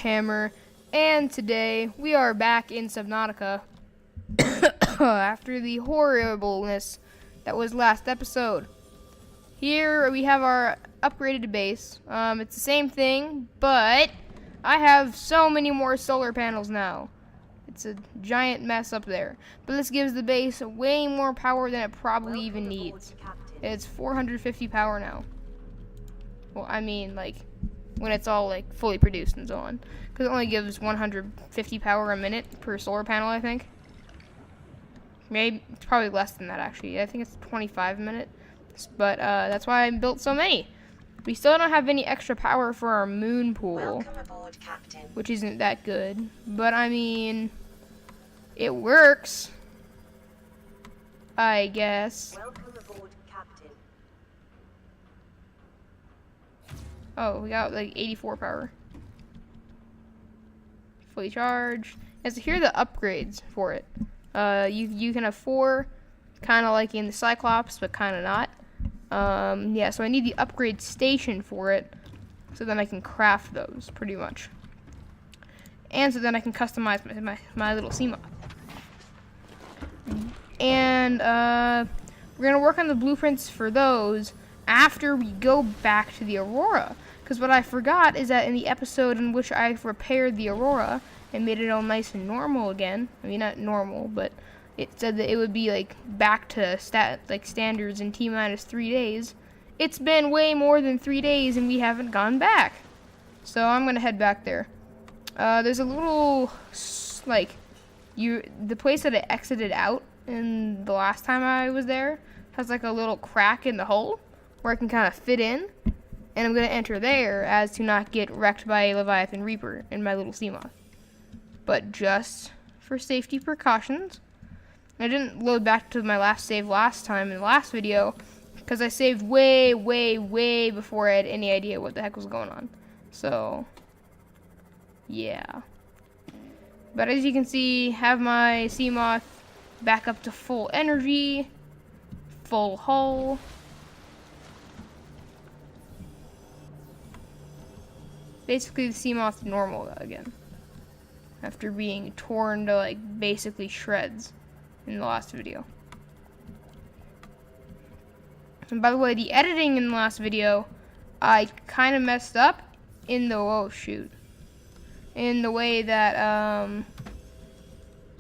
Hammer, and today we are back in Subnautica after the horribleness that was last episode. Here we have our upgraded base. It's the same thing, but I have so many more solar panels now. It's a giant mess up there. But this gives the base way more power than it probably even needs. It's 450 power now. Well, I mean, like, when it's all, like, fully produced and so on. Because it only gives 150 power a minute per solar panel, I think. Maybe, it's probably less than that, actually. I think it's 25 a minute. But, that's why I built so many. We still don't have any extra power for our moon pool. Welcome aboard, Captain. Which isn't that good. But, I mean, it works. I guess. Welcome aboard, Captain. Oh, we got like 84 power. Fully charged. And so here are the upgrades for it. You can have 4, kind of like in the Cyclops, but kind of not. Yeah, so I need the upgrade station for it, so then I can craft those, pretty much. And so then I can customize my little sea moth. And we're going to work on the blueprints for those after we go back to the Aurora. Because what I forgot is that in the episode in which I repaired the Aurora and made it all nice and normal again, I mean, not normal, but it said that it would be like back to standards in T-minus 3 days. It's been way more than 3 days and we haven't gone back. So I'm going to head back there. There's a little, like, the place that I exited out in the last time I was there has like a little crack in the hull where I can kind of fit in. And I'm going to enter there as to not get wrecked by a Leviathan Reaper in my little sea moth. But just for safety precautions. I didn't load back to my last save last time in the last video because I saved way, way, way before I had any idea what the heck was going on. So, yeah. But as you can see, have my sea moth back up to full energy, full hull. Basically, the sea moth's normal again, after being torn to like basically shreds in the last video. And by the way, the editing in the last video, I kind of messed up in the in the way that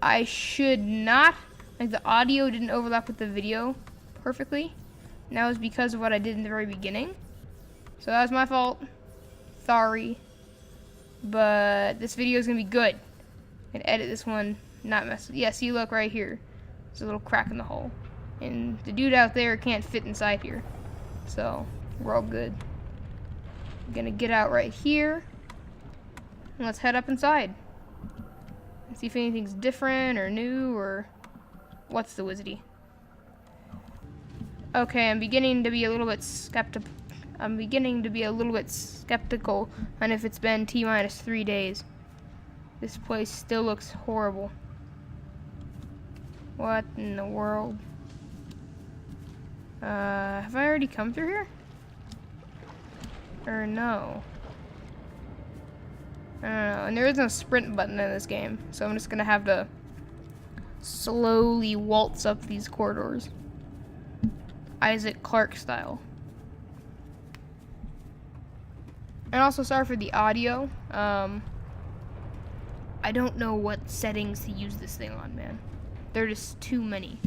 I should not, like, the audio didn't overlap with the video perfectly. And that was because of what I did in the very beginning. So that was my fault. Sorry, but this video is gonna be good. And edit this one, not mess. Yeah, see, look right here. There's a little crack in the hull, and the dude out there can't fit inside here. So we're all good. I'm gonna get out right here, and let's head up inside and see if anything's different or new or what's the wizardy. Okay, I'm beginning to be a little bit skeptical. on if it's been T-minus 3 days. This place still looks horrible. What in the world? Have I already come through here? Or no? I don't know. And there is no sprint button in this game, so I'm just gonna have to slowly waltz up these corridors. Isaac Clarke style. And also, sorry for the audio. I don't know what settings to use this thing on, man. There are just too many.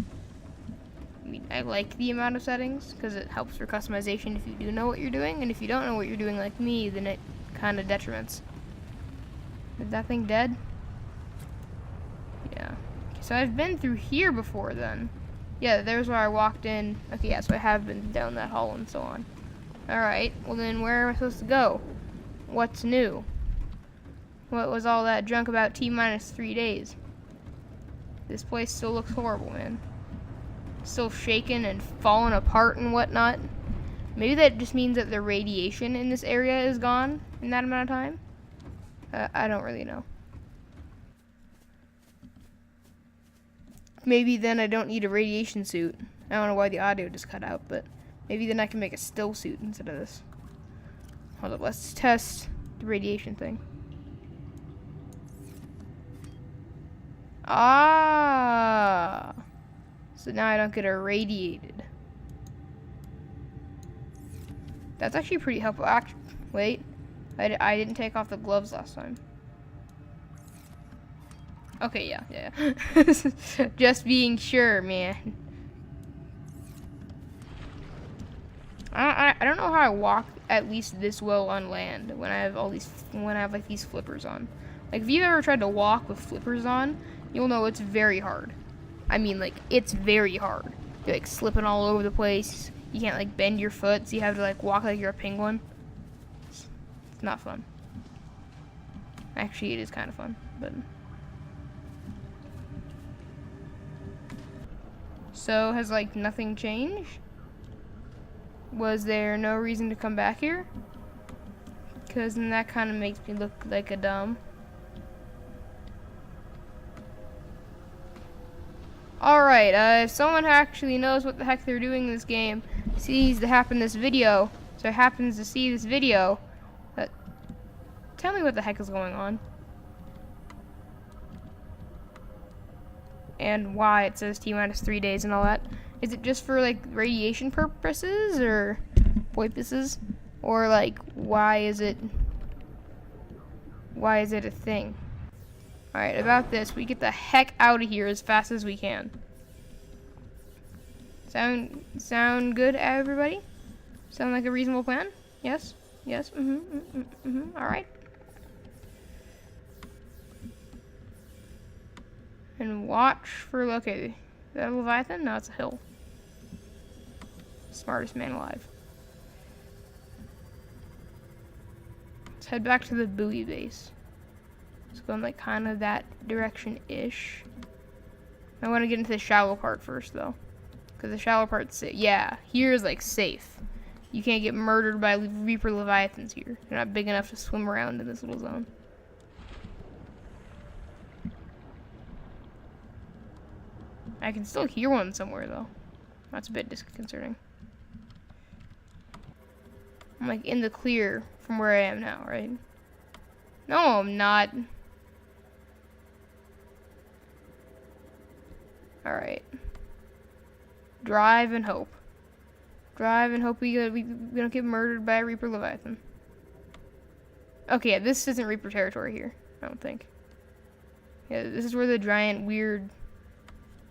I mean, I like the amount of settings because it helps for customization if you do know what you're doing, and if you don't know what you're doing like me, then it kind of detriments. Is that thing dead? Yeah. Okay, so I've been through here before then. Yeah, there's where I walked in. Okay, yeah, so I have been down that hall and so on. Alright, well then where am I supposed to go? What's new? What was all that junk about T-minus 3 days? This place still looks horrible, man. Still shaking and falling apart and whatnot. Maybe that just means that the radiation in this area is gone in that amount of time? I don't really know. Maybe then I don't need a radiation suit. I don't know why the audio just cut out, but maybe then I can make a still suit instead of this. Hold up, let's test the radiation thing. Ah. So now I don't get irradiated. That's actually pretty helpful. Wait. I didn't take off the gloves last time. Okay, yeah. Just being sure, man. I don't know how I walk at least this well on land when I have like these flippers on. Like if you've ever tried to walk with flippers on, you'll know it's very hard. I mean, like it's very hard. You're like slipping all over the place. You can't like bend your foot, so you have to like walk like you're a penguin. It's not fun. Actually, it is kind of fun, but. So has like nothing changed? Was there no reason to come back here? Because then that kind of makes me look like a dumb. Alright, if someone actually knows what the heck they're doing in this game, happens to see this video, tell me what the heck is going on. And why it says T-3 days and all that. Is it just for like radiation purposes or purposes? Or like why is it a thing? Alright, about this, we get the heck out of here as fast as we can. Sound good, everybody? Sound like a reasonable plan? Yes? Yes? Alright. And watch for, okay, is that a Leviathan? No, it's a hill. Smartest man alive. Let's head back to the buoy base. It's going like kind of that direction-ish. I want to get into the shallow part first, though. Because the shallow part's safe. Yeah, here is like safe. You can't get murdered by Reaper Leviathans here. They're not big enough to swim around in this little zone. I can still hear one somewhere, though. That's a bit disconcerting. I'm like in the clear from where I am now, right? No, I'm not. Alright. Drive and hope. Drive and hope we don't get murdered by a Reaper Leviathan. Okay, yeah, this isn't Reaper territory here, I don't think. Yeah, this is where the giant, weird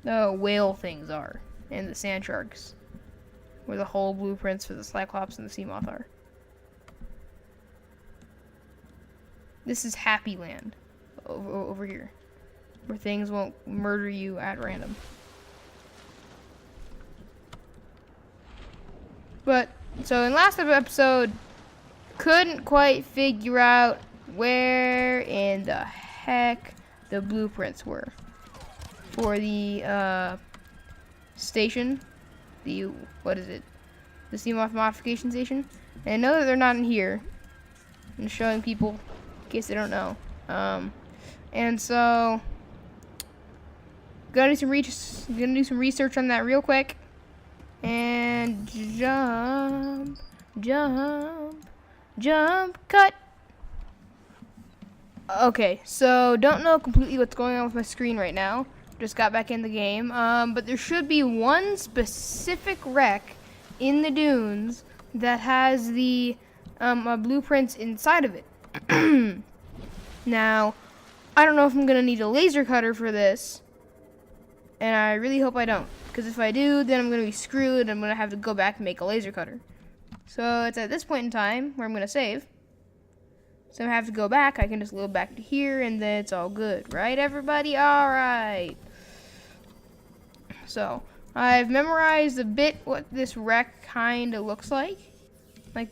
whale things are. And the sand sharks. Where the whole blueprints for the Cyclops and the sea moth are. This is Happy Land. Over here. Where things won't murder you at random. But, so in last episode, couldn't quite figure out where in the heck the blueprints were. For the, station. What is it? The sea moth modification station. And I know that they're not in here. I'm showing people in case they don't know. And so gonna do some research on that real quick. And jump, cut. Okay, so don't know completely what's going on with my screen right now. Just got back in the game, but there should be one specific wreck in the dunes that has the blueprints inside of it. Now, I don't know if I'm gonna need a laser cutter for this, and I really hope I don't, because if I do, then I'm gonna be screwed. I'm gonna have to go back and make a laser cutter. So it's at this point in time where I'm gonna save. So I have to go back. I can just load back to here, and then it's all good, right, everybody? All right. So I've memorized a bit what this wreck kind of looks like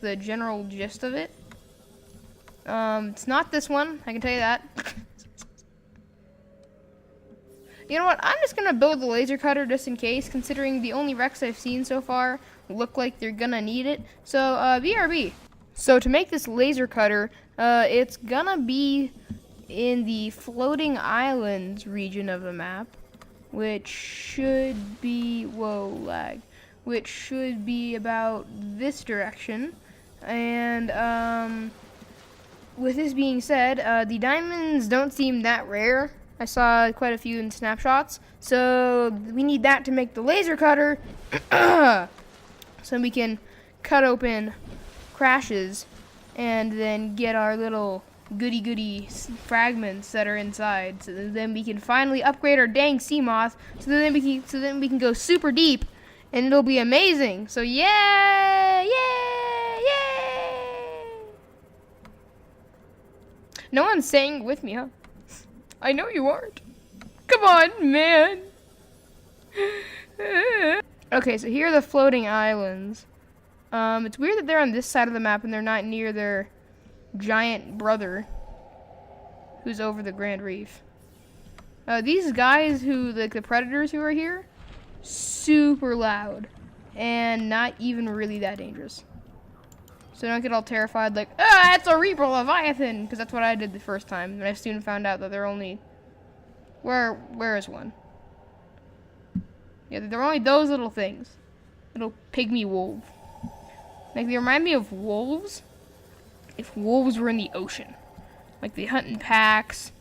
the general gist of it. It's not this one, I can tell you that. You know what? I'm just gonna build the laser cutter just in case, considering the only wrecks I've seen so far look like they're gonna need it. So BRB. So to make this laser cutter, it's gonna be in the floating islands region of the map, which should be, which should be about this direction. And with this being said, the diamonds don't seem that rare I saw quite a few in snapshots. So we need that to make the laser cutter. So we can cut open crashes and then get our little goody fragments that are inside. So then we can finally upgrade our dang sea moth. So then we can go super deep, and it'll be amazing. So yeah, yeah, yeah. No one's saying it with me, huh? I know you aren't. Come on, man. Okay, so here are the floating islands. It's weird that they're on this side of the map and they're not near their giant brother who's over the Grand Reef. These guys who, like the predators who are here, super loud and not even really that dangerous. So don't get all terrified like, ah, it's a Reaper Leviathan, because that's what I did the first time, and I soon found out that they're only, where is one? Yeah, they're only those little things. Little pygmy wolf. Like, they remind me of wolves if wolves were in the ocean. Like, they hunt in packs,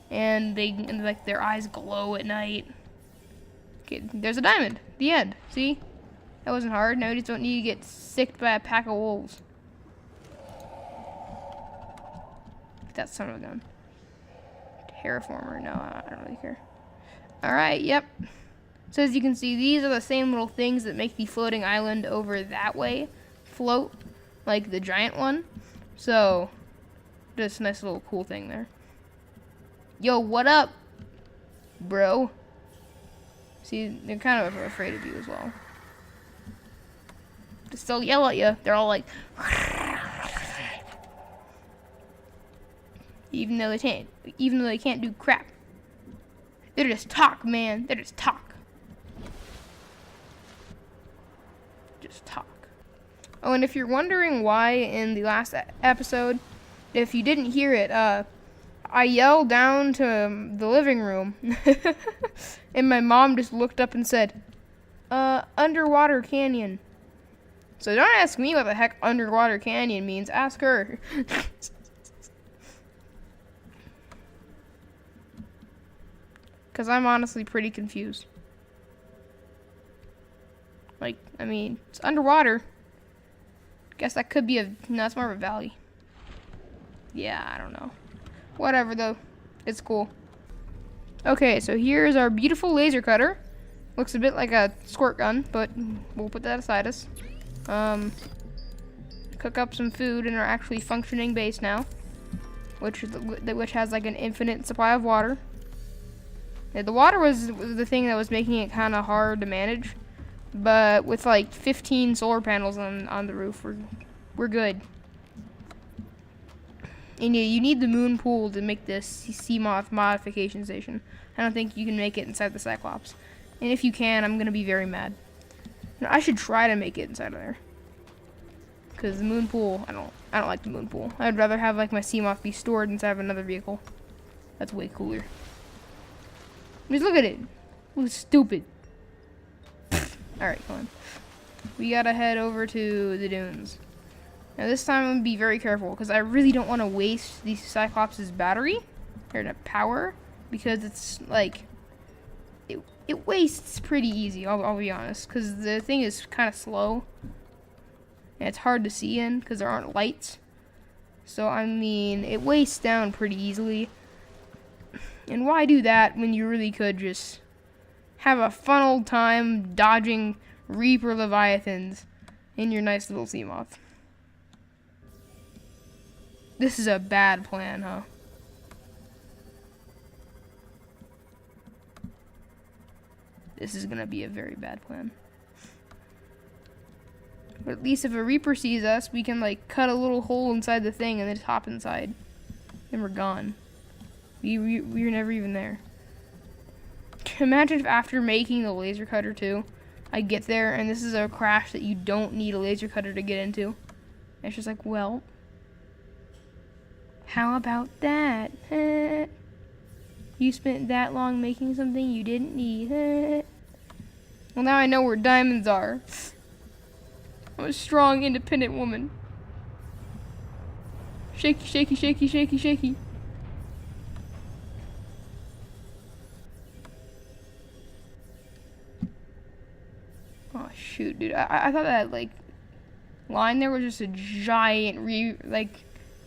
and like their eyes glow at night. Okay, there's a diamond. The end. See? That wasn't hard. Now we just don't need to get sicked by a pack of wolves. That son of a gun. Terraformer. No, I don't really care. Alright, yep. So as you can see, these are the same little things that make the floating island over that way float, like the giant one. So, just a nice little cool thing there. Yo, what up, bro? See, they're kind of afraid of you as well. Just they'll yell at you. They're all like, even though they can't do crap. They're just talk, man. They're just talk. Just talk. Oh, and if you're wondering why in the last episode, if you didn't hear it, I yelled down to the living room, and my mom just looked up and said, underwater canyon. So don't ask me what the heck underwater canyon means. Ask her. Because I'm honestly pretty confused. Like, I mean, it's underwater. Guess that could be no, it's more of a valley. Yeah, I don't know. Whatever, though. It's cool. Okay, so here's our beautiful laser cutter. Looks a bit like a squirt gun, but we'll put that aside us. Cook up some food in our actually functioning base now, which has like an infinite supply of water. Yeah, the water was the thing that was making it kind of hard to manage, but with like 15 solar panels on the roof, we're good. And yeah, you need the moon pool to make this sea moth modification station. I don't think you can make it inside the Cyclops, and if you can, I'm gonna be very mad. No, I should try to make it inside of there. Because the moon pool, I don't like the moon pool. I'd rather have like my sea moth be stored inside of another vehicle. That's way cooler. Just look at it. It looks stupid. Alright, come on. We gotta head over to the dunes. Now this time I'm gonna be very careful because I really don't want to waste the Cyclops' battery or the power, because it's like it wastes pretty easy. I'll be honest, because the thing is kind of slow. And it's hard to see in because there aren't lights. So, I mean, it wastes down pretty easily. And why do that when you really could just have a fun old time dodging Reaper Leviathans in your nice little sea moth? This is a bad plan, huh? This is gonna be a very bad plan. But at least if a Reaper sees us, we can like cut a little hole inside the thing and then just hop inside. Then we're gone. We're never even there. Imagine if after making the laser cutter too, I get there and this is a crash that you don't need a laser cutter to get into. And it's just like, well, how about that? You spent that long making something you didn't need. Well, now I know where diamonds are. I'm a strong, independent woman. Shaky, shaky, shaky, shaky, shaky. Shoot, dude. I thought that, like, line there was just a giant,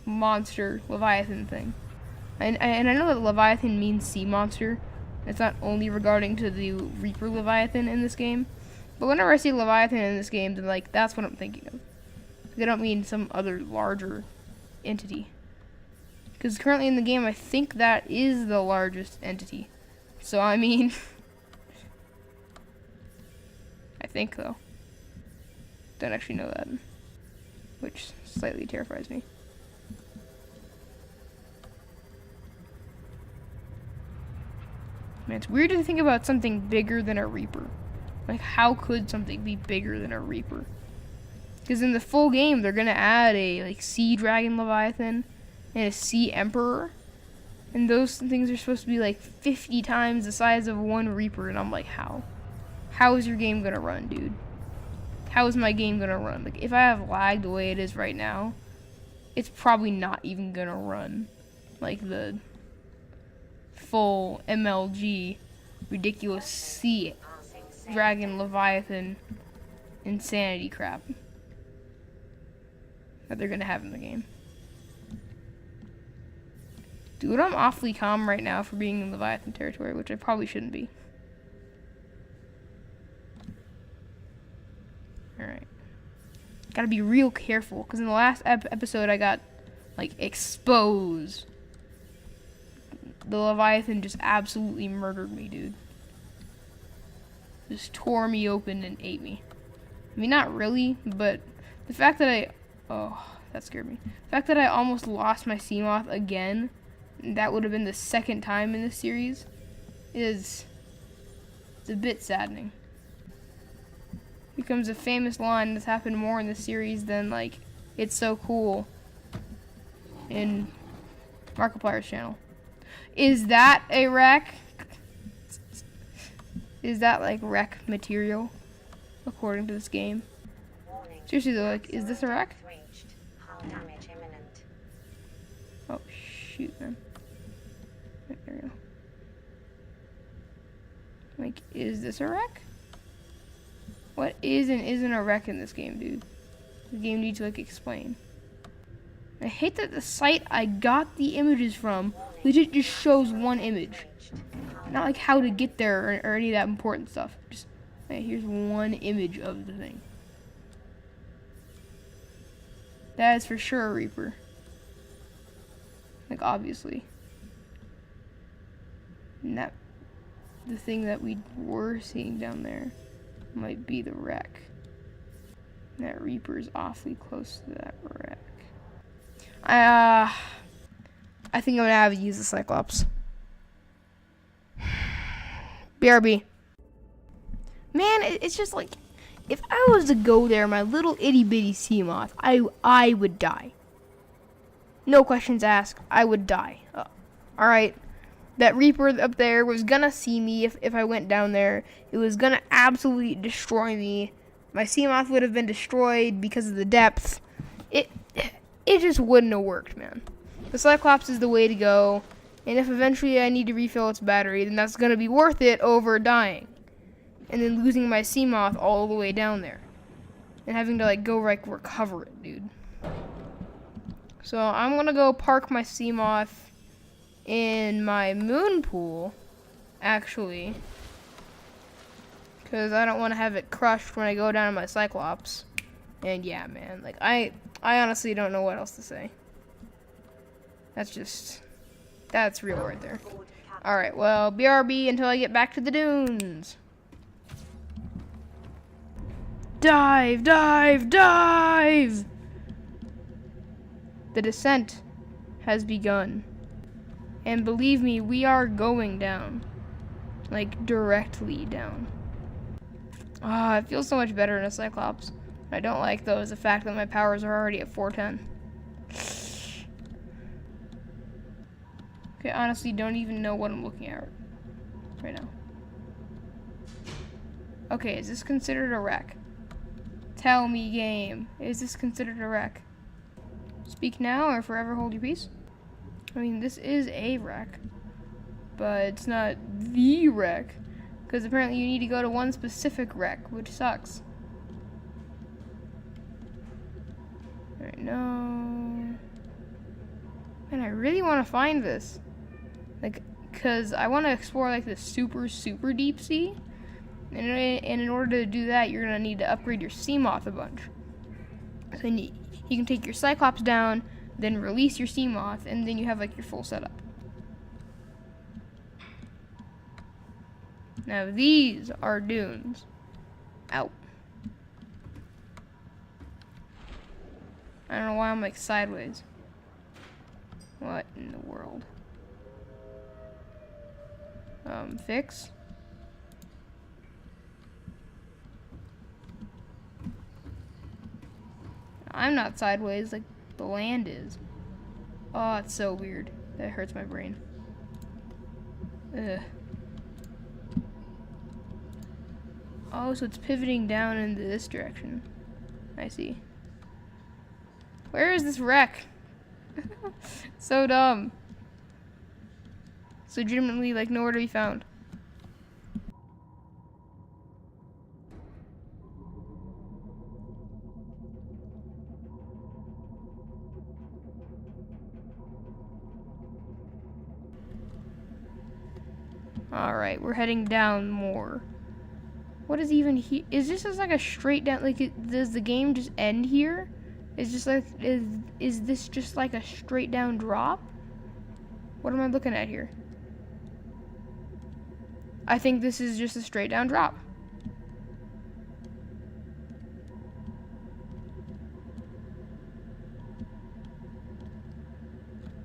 monster Leviathan thing. And I know that Leviathan means sea monster. It's not only regarding to the Reaper Leviathan in this game. But whenever I see Leviathan in this game, then, like, that's what I'm thinking of. They don't mean some other larger entity. Because currently in the game, I think that is the largest entity. So, I mean... I think, though. Don't actually know that. Which slightly terrifies me. Man, it's weird to think about something bigger than a Reaper. Like, how could something be bigger than a Reaper? Because in the full game, they're going to add a, like, Sea Dragon Leviathan and a Sea Emperor. And those things are supposed to be, like, 50 times the size of one Reaper. And I'm like, how? How is your game going to run, dude? How is my game going to run? Like, if I have lag the way it is right now, it's probably not even going to run. Like, the full MLG, ridiculous Sea Dragon Leviathan insanity crap that they're gonna have in the game. Dude, I'm awfully calm right now for being in Leviathan territory, which I probably shouldn't be. Alright. Gotta be real careful, because in the last episode I got, like, exposed. The Leviathan just absolutely murdered me, dude. Just tore me open and ate me. I mean, not really, but the fact that oh, that scared me. The fact that I almost lost my Seamoth again, that would have been the second time in this series, it's a bit saddening. Becomes a famous line that's happened more in this series than, like, It's So Cool in Markiplier's channel. Is that a wreck? Is that, like, wreck material, according to this game? Seriously though, like, is this a wreck? Oh, shoot, man. There we go. Like, is this a wreck? What is and isn't a wreck in this game, dude? The game needs to, like, explain. I hate that the site I got the images from legit just shows one image. Not like how to get there or any of that important stuff. Just, hey, here's one image of the thing. That is for sure a Reaper. Like, obviously. And that, the thing that we were seeing down there might be the wreck. That Reaper is awfully close to that wreck. I think I'm gonna have to use the Cyclops. BRB. Man, it's just like, if I was to go there, my little itty bitty Seamoth, I would die. No questions asked, I would die. Alright, that Reaper up there was gonna see me if I went down there. It was gonna absolutely destroy me. My Seamoth would have been destroyed because of the depth. It just wouldn't have worked, man. The Cyclops is the way to go. And if eventually I need to refill its battery, then that's gonna be worth it over dying. And then losing my Seamoth all the way down there. And having to, like, go, like, recover it, dude. So I'm gonna go park my Seamoth in my moon pool, actually. Because I don't want to have it crushed when I go down to my Cyclops. And yeah, man, like, I honestly don't know what else to say. That's real right there. Alright, well, BRB until I get back to the dunes. Dive, dive, dive! The descent has begun. And believe me, we are going down. Like, directly down. Ah, it feels so much better in a Cyclops. What I don't like, though, is the fact that my powers are already at 410. Okay, honestly, don't even know what I'm looking at right now. Okay, is this considered a wreck? Tell me, game. Is this considered a wreck? Speak now or forever hold your peace? I mean, this is a wreck. But it's not the wreck. Because apparently you need to go to one specific wreck, which sucks. no. Man, I really want to find this. Like, because I want to explore, like, the super, super deep sea. And in order to do that, you're going to need to upgrade your Seamoth a bunch. So then you can take your Cyclops down, then release your Seamoth, and then you have, like, your full setup. Now, these are dunes. Ow. I don't know why I'm, like, sideways. What in the world? Fix? I'm not sideways, like the land is. Oh, it's so weird. That hurts my brain. Ugh. Oh, so it's pivoting down into this direction. I see. Where is this wreck? So dumb. It's legitimately, like, nowhere to be found. Alright, we're heading down more. What is even here? Is this just like a straight down, like, does the game just end here? Is just like, is this just like a straight down drop? What am I looking at here? I think this is just a straight down drop.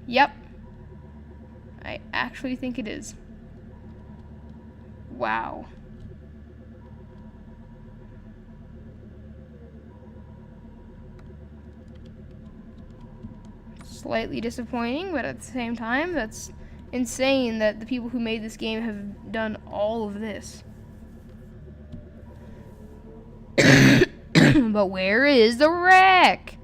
Yep. I actually think it is. Wow. Slightly disappointing, but at the same time, that's insane that the people who made this game have done all of this. But where is the wreck?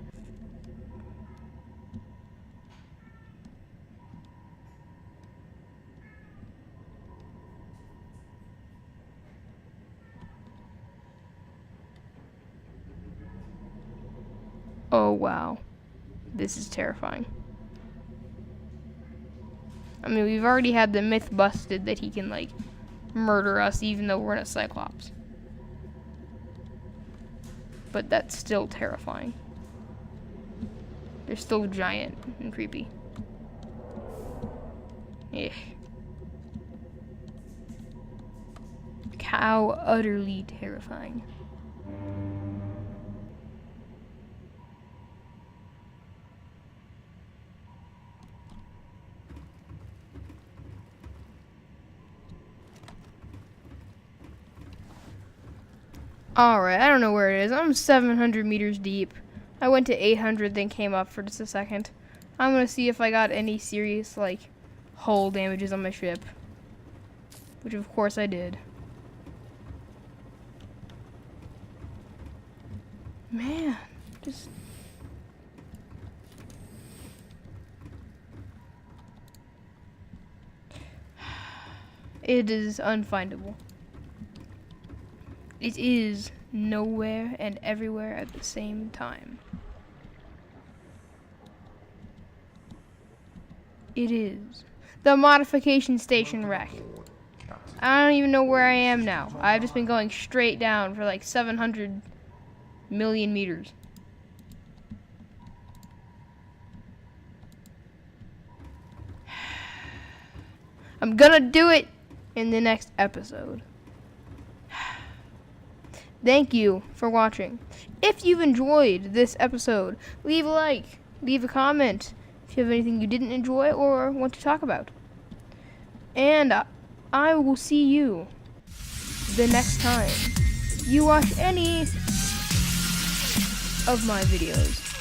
Oh wow. This is terrifying. I mean, we've already had the myth busted that he can, like, murder us even though we're in a Cyclops. But that's still terrifying. They're still giant and creepy. Eh. How utterly terrifying. Alright, I don't know where it is. I'm 700 meters deep. I went to 800, then came up for just a second. I'm gonna see if I got any serious, like, hull damages on my ship. Which, of course, I did. Man, just... It is unfindable. It is nowhere and everywhere at the same time. It is. The modification station wreck. I don't even know where I am now. I've just been going straight down for like 700 million meters. I'm gonna do it in the next episode. Thank you for watching. If you've enjoyed this episode, leave a like, leave a comment if you have anything you didn't enjoy or want to talk about. And I will see you the next time you watch any of my videos.